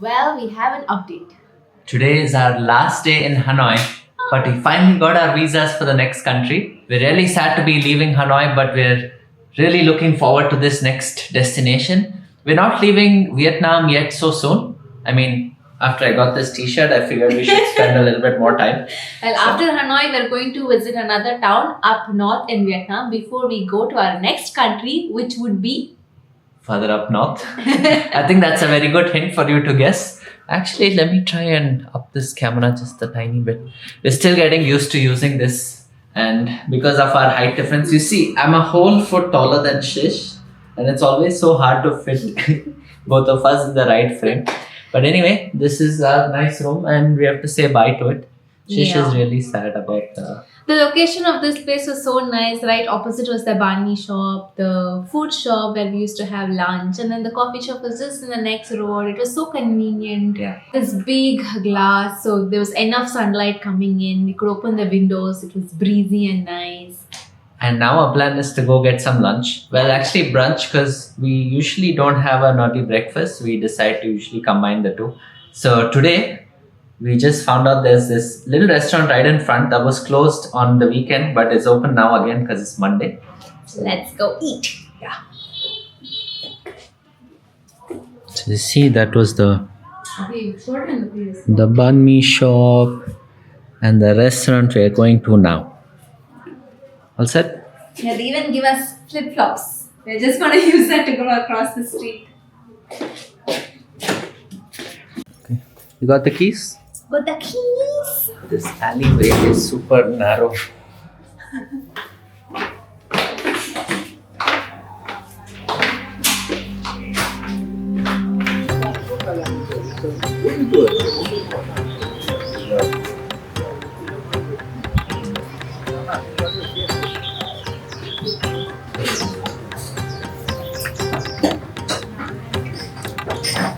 Well, we have an update. Today is our last day in Hanoi, but we finally got our visas for the next country. We're really sad to be leaving Hanoi, but we're really looking forward to this next destination. We're not leaving Vietnam yet so soon. I mean, after I got this t shirt, I figured we should spend a little bit more time. Well, after Hanoi, we're going to visit another town up north in Vietnam before we go to our next country, which would be. Further up north. I think that's a very good hint for you to guess. Actually, let me try and up this camera just a tiny bit. We're still getting used to using this, and because of our height difference, you see, I'm a whole foot taller than Shish, and it's always so hard to fit both of us in the right frame. But anyway, this is a nice room, and we have to say bye to it. Shish Yeah. is really sad about The location of this place was so nice, right? Opposite was the banh mi shop, the food shop where we used to have lunch, and then the coffee shop was just in the next road. It was so convenient. Yeah. This big glass, so there was enough sunlight coming in. We could open the windows. It was breezy and nice. And now our plan is to go get some lunch. Well, actually brunch, because we usually don't have an early breakfast. We decide to usually combine the two. So today, we just found out there's this little restaurant right in front that was closed on the weekend, but it's open now again because it's Monday. So let's go eat. Yeah. So you see, that was the banh mi shop and the restaurant we are going to now. All set? Yeah, they even give us flip flops. We're just going to use that to go across the street. Okay. You got the keys? Got the keys. This alleyway is super narrow.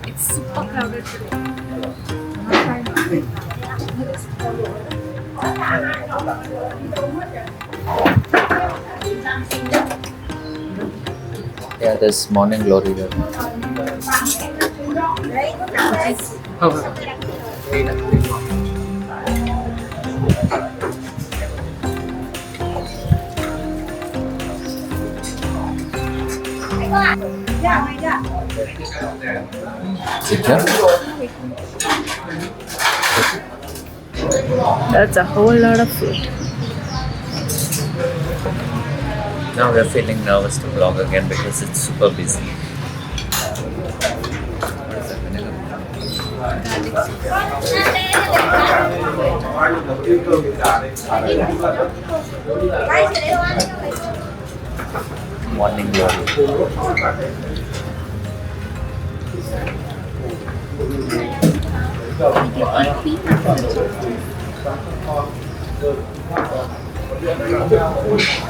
It's super crowded today. Yeah, there's morning glory there. That's a whole lot of food. Now we're feeling nervous to vlog again because it's super busy. Morning glory.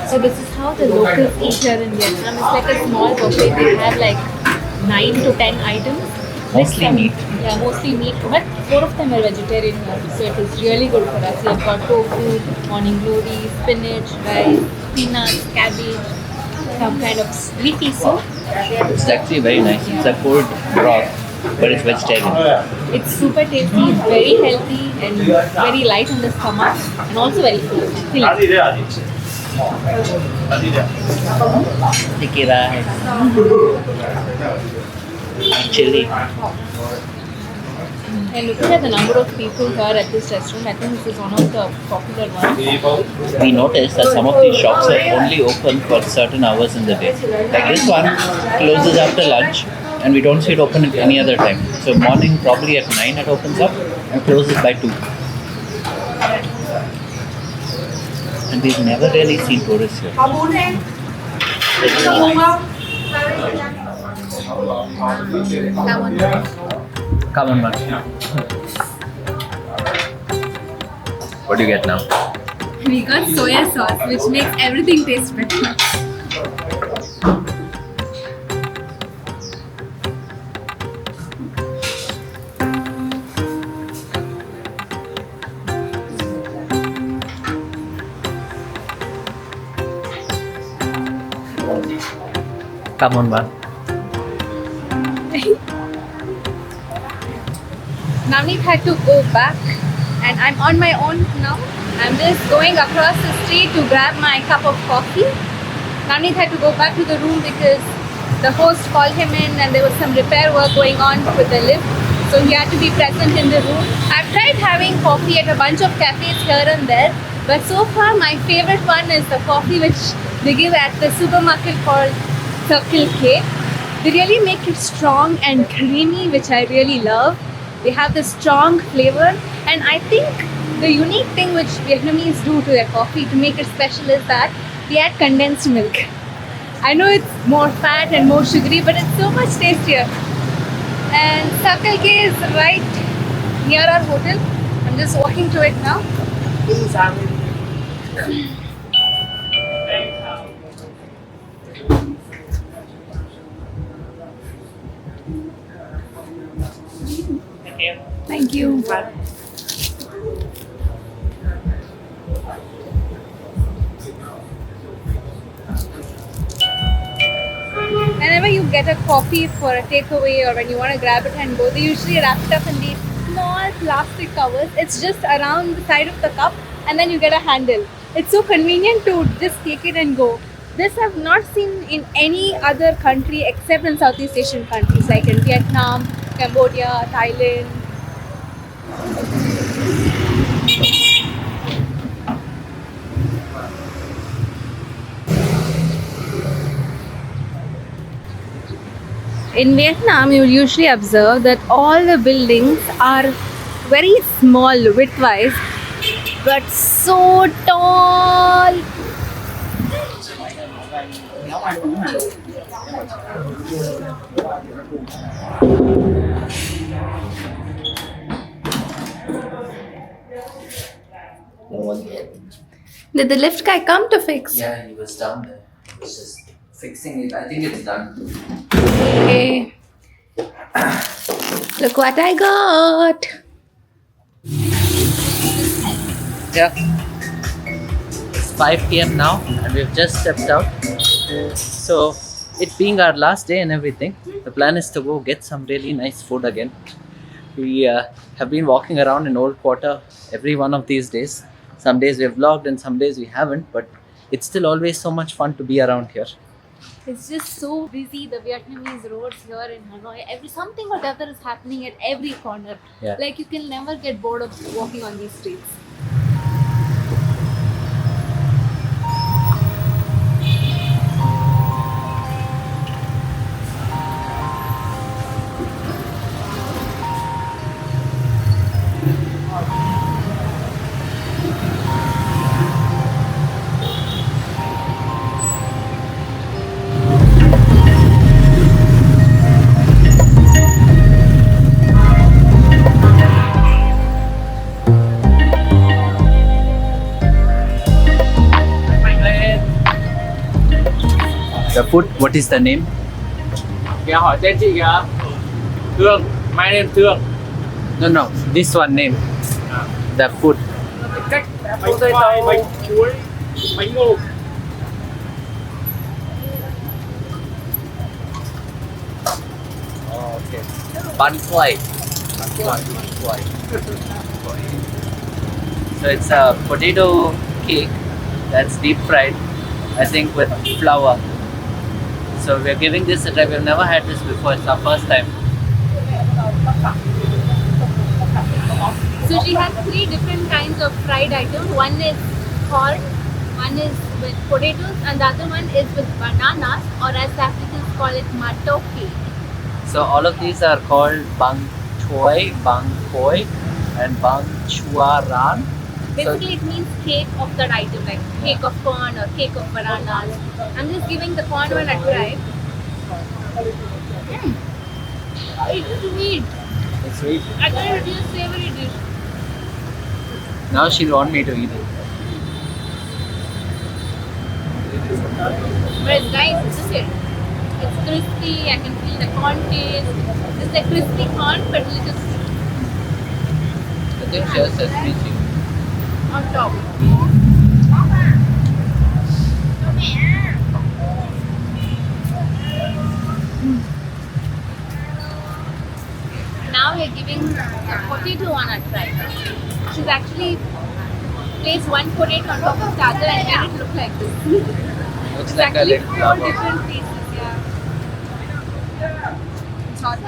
So this is how the locals eat here in Vietnam. It's like a small buffet. They have like 9 to 10 items. Mostly Some- meat. Yeah, mostly meat. But 4 of them are vegetarian here. So it is really good for us. We have got tofu, morning glory, spinach, rice, peanuts, cabbage, some kind of sweetie soup. It's actually very nice. It's a cold broth, but it's vegetarian. It's super tasty, it's very healthy and very light on the stomach and also very filling. Sticky rice. Chili. And looking at the number of people here at this restaurant, I think this is one of the popular ones. We noticed that some of these shops are only open for certain hours in the day. Like this one closes after lunch and we don't see it open at any other time. So morning probably at 9 it opens up and closes by 2. And we've never really seen tourists here. It's nice. Come on, man. What do you get now? We got soya sauce, which makes everything taste better. Come on, man. Navneet had to go back, and I'm on my own now. I'm just going across the street to grab my cup of coffee. Navneet had to go back to the room because the host called him in and there was some repair work going on with the lift. So he had to be present in the room. I've tried having coffee at a bunch of cafes here and there, but so far my favorite one is the coffee which they give at the supermarket called Circle K. They really make it strong and creamy, which I really love. They have this strong flavor, and I think the unique thing which Vietnamese do to their coffee to make it special is that they add condensed milk. I know it's more fat and more sugary, but it's so much tastier. And Circle K is right near our hotel. I'm just walking to it now. Thank you. Whenever you get a coffee for a takeaway or when you want to grab it and go, they usually wrap it up in these small plastic covers. It's just around the side of the cup and then you get a handle. It's so convenient to just take it and go. This I've not seen in any other country except in Southeast Asian countries like in Vietnam, Cambodia, Thailand. In Vietnam, you will usually observe that all the buildings are very small width-wise, but so tall. Did the lift guy come to fix? Yeah, he was down there. He was just fixing it. I think it's done. Okay. Look what I got. Yeah. It's 5 p.m. now and we've just stepped out. So, it being our last day and everything, the plan is to go get some really nice food again. We have been walking around in Old Quarter every one of these days. Some days we've vlogged and some days we haven't, but it's still always so much fun to be around here. It's just so busy, the Vietnamese roads here in Hanoi. Something or the other is happening at every corner. Yeah. Like you can never get bored of walking on these streets. The food, what is the name? Kìa hỏi tên chị kìa. Thương, my name Thương. No, this one name. The food. Cách bánh khoai, bánh chuối, bánh ngô. Oh, okay. Bun fly. So it's a potato cake that's deep fried, I think with flour. So we're giving this a try. We've never had this before. It's our first time. So she has 3 different kinds of fried items. One is corn, one is with potatoes, and the other one is with bananas, or as the Africans call it, matoke. So all of these are called bang choy, bang koi, and bang chuaran. Basically, it means cake of that item, like cake of corn or cake of bananas. I'm just giving the corn one a try. It's sweet. It's sweet. I thought it was a savory dish. Now she'll want me to eat it. But it's nice, isn't it? It's crispy, I can feel the corn taste. It's a crispy corn, but little I think just sesame seed. on top. Now now we're giving the potato one a try. She's actually placed one potato on top of the other and made it look like this. Looks It's like a actually little 4 flower. different pieces, yeah. It's hot.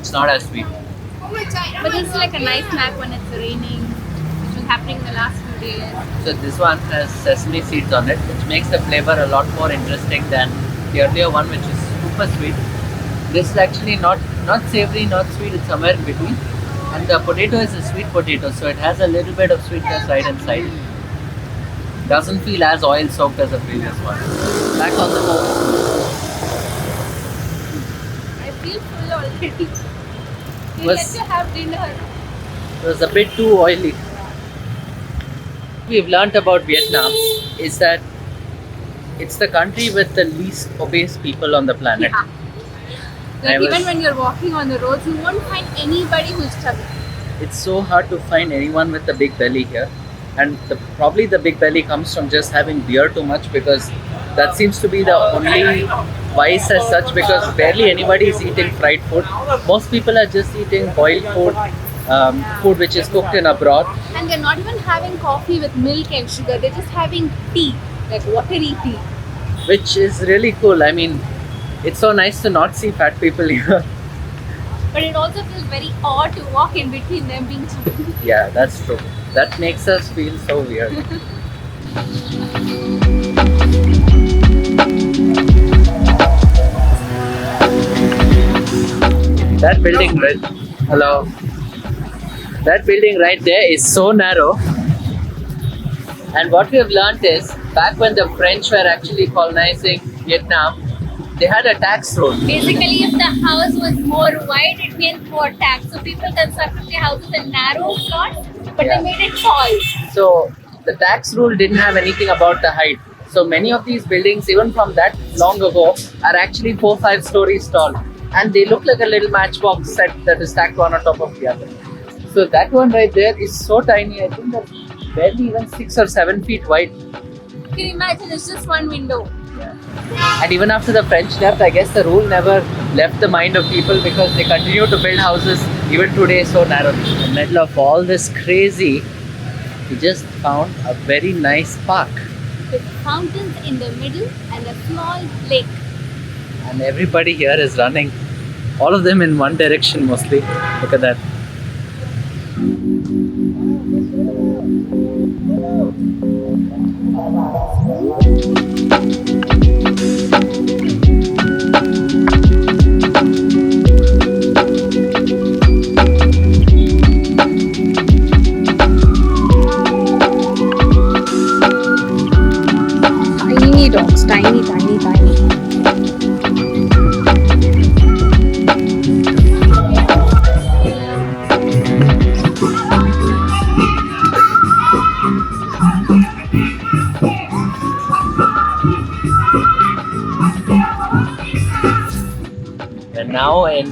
It's not as sweet. But it's like a nice snack when it's raining, which was happening the last few days. So this one has sesame seeds on it, which makes the flavor a lot more interesting than the earlier one, which is super sweet. This is actually not savory, not sweet. It's somewhere in between. And the potato is a sweet potato, so it has a little bit of sweetness right inside. Doesn't feel as oil soaked as the previous one. Back on the home. I feel full already. We'll Was- get to have dinner. It was a bit too oily. We've learnt about Vietnam is that it's the country with the least obese people on the planet. Yeah. I Like even was- when you're walking on the roads, you won't find anybody who's chubby. It's so hard to find anyone with a big belly here, and probably the big belly comes from just having beer too much, because that seems to be the only vice as such, because barely anybody is eating fried food. Most people are just eating boiled food, food which is cooked in a broth. And they're not even having coffee with milk and sugar. They're just having tea, like watery tea. Which is really cool. I mean, it's so nice to not see fat people here. But it also feels very odd to walk in between them being chubby. Yeah, that's true. That makes us feel so weird. That building right, hello. That building right there is so narrow. And what we have learnt is, back when the French were actually colonizing Vietnam, they had a tax rule. Basically, if the house was more wide, it meant more tax. So people constructed their houses in narrow plots, but Yeah. they made it tall. So the tax rule didn't have anything about the height. So many of these buildings, even from that long ago, are actually 4-5 stories tall. And they look like a little matchbox set that is stacked one on top of the other. So that one right there is so tiny. I think that's barely even 6 or 7 feet wide. Can you imagine? It's just one window. And even after the French left, I guess the rule never left the mind of people, because they continue to build houses even today so narrow. In the middle of all this crazy, we just found a very nice park. With fountains in the middle and a small lake. And everybody here is running, all of them in one direction mostly. Look at that. Tiny dogs, tiny. We're now in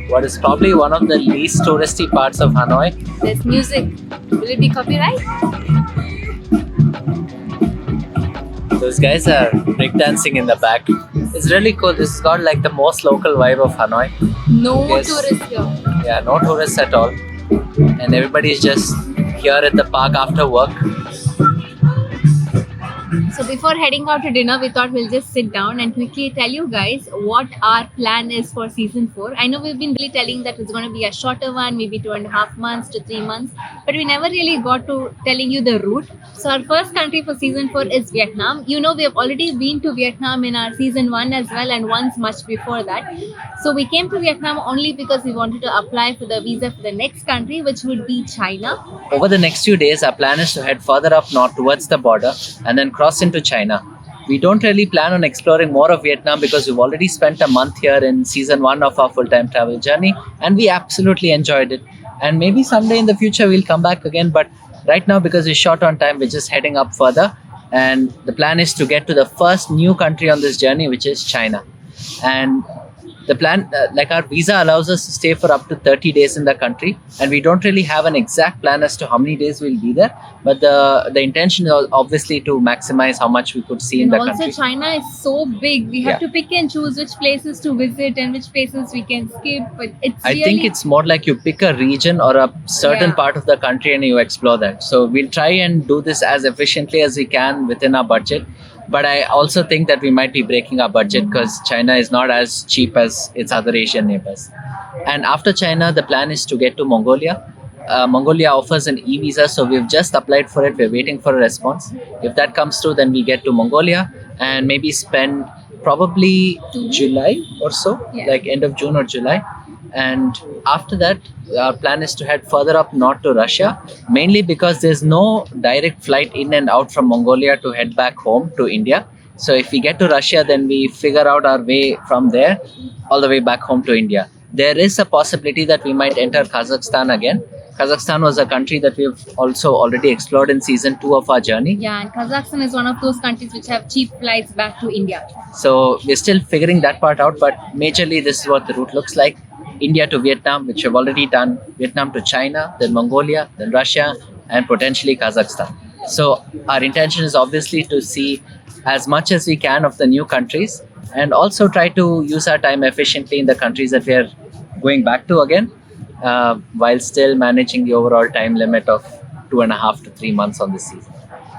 what is probably one of the least touristy parts of Hanoi. There's music. Will it be copyright? Those guys are breakdancing in the back. It's really cool. This has got like the most local vibe of Hanoi. No Yes. tourists here. Yeah, no tourists at all. And everybody's just here at the park after work. So before heading out to dinner, we thought we'll just sit down and quickly tell you guys what our plan is for season 4. I know we've been really telling that it's going to be a shorter one, maybe 2.5 months to 3 months, but we never really got to telling you the route. So our first country for season 4 is Vietnam. You know, we have already been to Vietnam in our season 1 as well, and once much before that. So we came to Vietnam only because we wanted to apply for the visa for the next country, which would be China. Over the next few days, our plan is to head further up north towards the border and then cross into China. We don't really plan on exploring more of Vietnam because we've already spent a month here in season 1 of our full-time travel journey, and we absolutely enjoyed it. And maybe someday in the future we'll come back again, but right now, because we're short on time, we're just heading up further, and the plan is to get to the first new country on this journey, which is China. And the plan, like our visa allows us to stay for up to 30 days in the country, and we don't really have an exact plan as to how many days we'll be there. But the intention is obviously to maximize how much we could see in And the also, country. China is so big. We have Yeah. to pick and choose which places to visit and which places we can skip. But it's I really, think it's more like you pick a region or a certain Yeah. part of the country and you explore that. So we'll try and do this as efficiently as we can within our budget. But I also think that we might be breaking our budget because China is not as cheap as its other Asian neighbors. And after China, the plan is to get to Mongolia. Mongolia offers an e-visa, so we've just applied for it. We're waiting for a response. If that comes through, then we get to Mongolia and maybe spend probably July or so, Yeah. like end of June or July. And after that, our plan is to head further up north to Russia, mainly because there's no direct flight in and out from Mongolia to head back home to India. So if we get to Russia, then we figure out our way from there all the way back home to India. There is a possibility that we might enter Kazakhstan again. Kazakhstan was a country that we've also already explored in season 2 of our journey. Yeah, and Kazakhstan is one of those countries which have cheap flights back to India. So we're still figuring that part out, but majorly this is what the route looks like. India to Vietnam, which we've already done, Vietnam to China, then Mongolia, then Russia, and potentially Kazakhstan. So our intention is obviously to see as much as we can of the new countries and also try to use our time efficiently in the countries that we are going back to again, while still managing the overall time limit of 2.5 to 3 months on this season.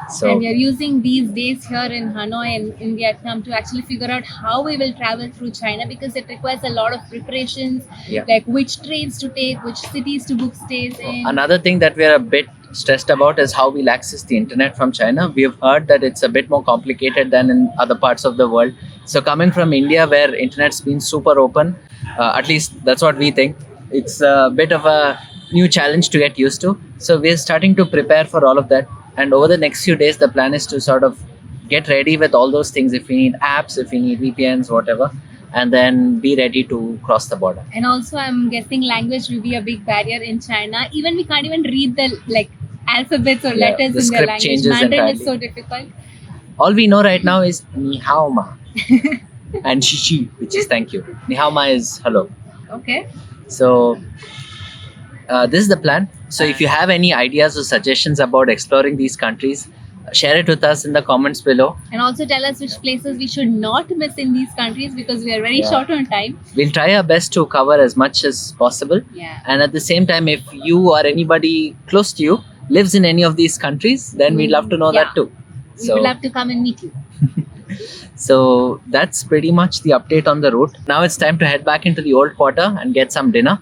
So And we are using these days here in Hanoi and in Vietnam to actually figure out how we will travel through China, because it requires a lot of preparations, Yeah. like which trains to take, which cities to book stays in. another thing that we're a bit stressed about is how we'll access the internet from China. We've heard that it's a bit more complicated than in other parts of the world. So coming from India, where internet's been super open, at least that's what we think, it's a bit of a new challenge to get used to. So we're starting to prepare for all of that. And over the next few days, the plan is to sort of get ready with all those things. If we need apps, if we need VPNs, whatever, and then be ready to cross the border. And also, I'm guessing language will be a big barrier in China. Even we can't even read the alphabets or Yeah, letters the in their script language. changes Mandarin is entirely. so difficult. All we know right now is Ni hao ma and Shishi, which is thank you. Ni hao ma is hello. Okay. So this is the plan. So if you have any ideas or suggestions about exploring these countries, share it with us in the comments below. And also tell us which places we should not miss in these countries, because we are very Yeah. short on time. We'll try our best to cover as much as possible. Yeah. And at the same time, if you or anybody close to you lives in any of these countries, then we'd love to know Yeah. that too. We will have to come and meet you. So that's pretty much the update on the route. Now it's time to head back into the old quarter and get some dinner.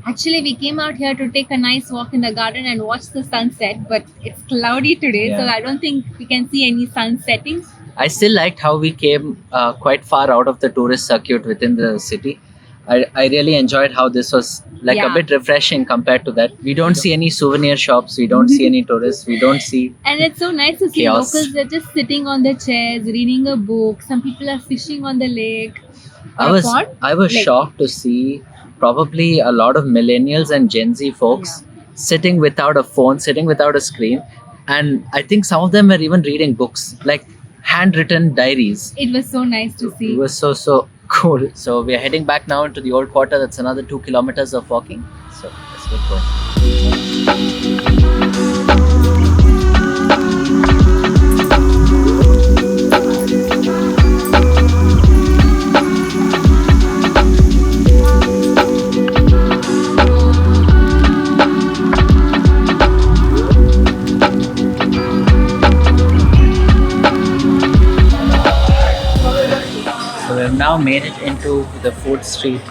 Actually, we came out here to take a nice walk in the garden and watch the sunset, but it's cloudy today, so Yeah. I don't think we can see any sun setting. I still liked how we came quite far out of the tourist circuit within the city. I really enjoyed how this was like a Yeah. bit refreshing compared to that. We don't see any souvenir shops, we don't see any tourists, we don't see. And it's so nice to see Chaos. locals. They're just sitting on the chairs, reading a book. Some people are fishing on the lake. I Or a was pond. I was Like- shocked to see probably a lot of millennials and Gen Z folks sitting without a phone, sitting without a screen, and I think some of them were even reading books, like handwritten diaries. It was so nice to see. It was so cool. So we are heading back now into the old quarter. That's another 2 kilometers of walking. So let's get going. So we have now made it into the food street,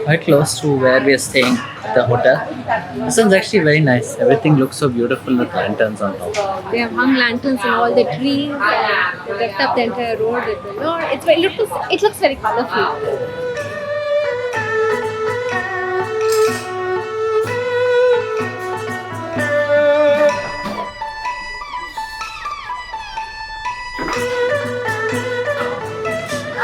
quite close to where we are staying at the hotel. This one's actually very nice. Everything looks so beautiful with lanterns on top. They have hung lanterns in all the trees. They decked up the entire road with the Lord. It looks very colorful.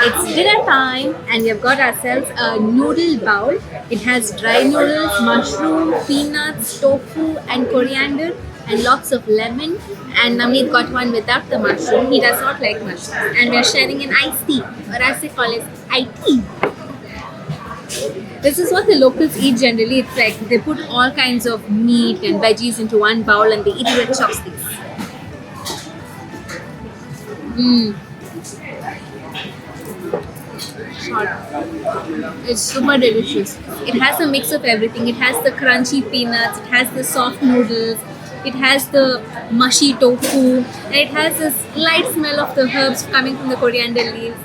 It's dinner time and we have got ourselves a noodle bowl. It has dry noodles, mushroom, peanuts, tofu and coriander and lots of lemon. And Namit got one without the mushroom. He does not like mushrooms. And we are sharing an iced tea, or as they call it, IT. This is what the locals eat generally. It's like they put all kinds of meat and veggies into one bowl and they eat it with chopsticks. It's super delicious. It has a mix of everything. It has the crunchy peanuts, it has the soft noodles, it has the mushy tofu, and it has this light smell of the herbs coming from the coriander leaves.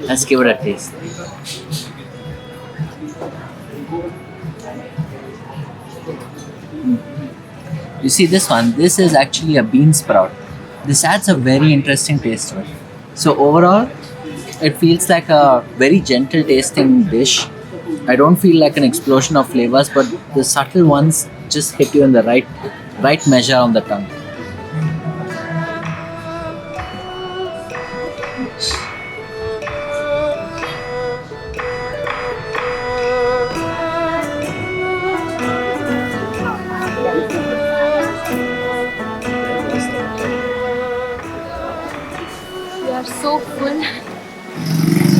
Let's give it a taste. You see this one, this is actually a bean sprout. This adds a very interesting taste to it. So overall, it feels like a very gentle tasting dish. I don't feel like an explosion of flavors, but the subtle ones just hit you in the right measure on the tongue. We are so full.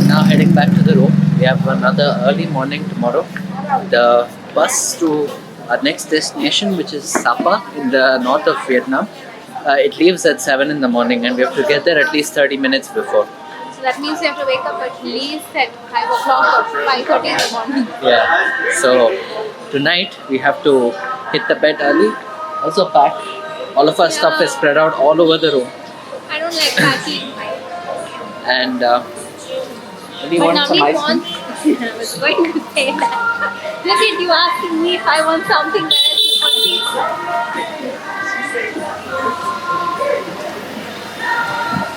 Now heading back to the room. We have another early morning tomorrow. The bus to our next destination, which is Sapa in the north of Vietnam, it leaves at 7 in the morning and we have to get there at least 30 minutes before. So that means you have to wake up at least at 5 o'clock or 5:30 in the morning. Yeah. So tonight we have to hit the bed early. Also pack. All of our stuff is spread out all over the room. I don't like packing. And we But want some Naveen ice cream. wants. I was going to say that. Look at you asking me if I want something that I want pizza.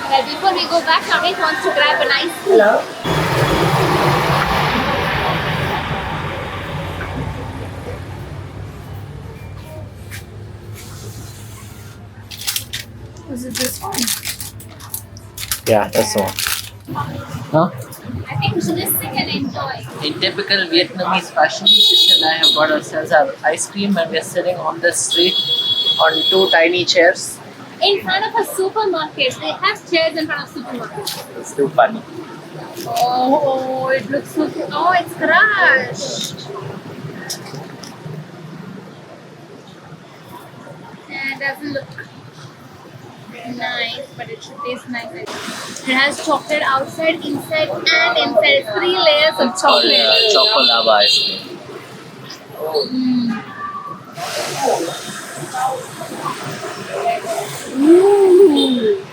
But before we go back, Naveen wants to grab an ice cream. Hello. Was it this one? Yeah, that's the one. Huh? I think we should just sit and enjoy. In typical Vietnamese fashion, Shish and I have got ourselves our ice cream and we're sitting on the street on two tiny chairs. In front of a supermarket. They have chairs in front of supermarkets. It's too funny. Oh, it looks so good. Oh, it's crushed. Yeah, it doesn't look nice, but it should taste nice. It has chocolate outside, inside, and inside. It's 3 layers of It's called chocolate. Choco Lava ice cream. Ooh.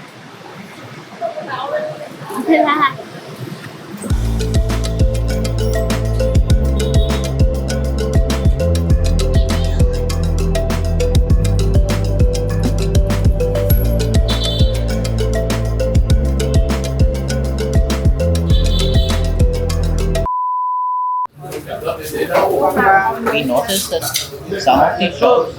Black. We noticed that some of the shops